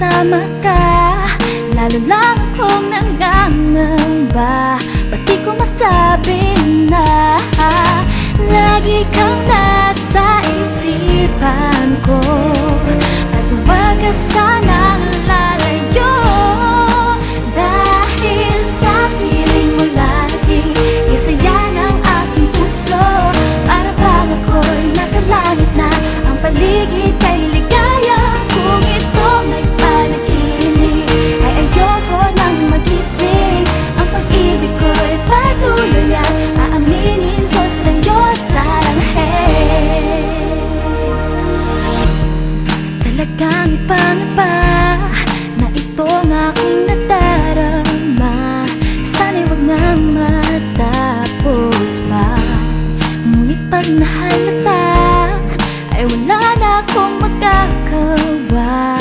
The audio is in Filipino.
kasama ka. Lalo lang akong nangangamba, ba't di ko masabi na lagi kang nasa isipan ko, at huwag ka sanang lalayo. Dahil sa piling mo lagi, isaya ng aking puso. Para bang ako'y nasa langit na, ang paligid kay ligaya. Kung ito may panaginip, ay ayoko nang magising. Ang pag-ibig ko'y patuloy at aaminin ko sa'yo saranghe. Talagang ipangapa na itong aking nadarama. Sana'y wag nang matapos pa. Ngunit pag nahalata, ay wala na akong magagawa.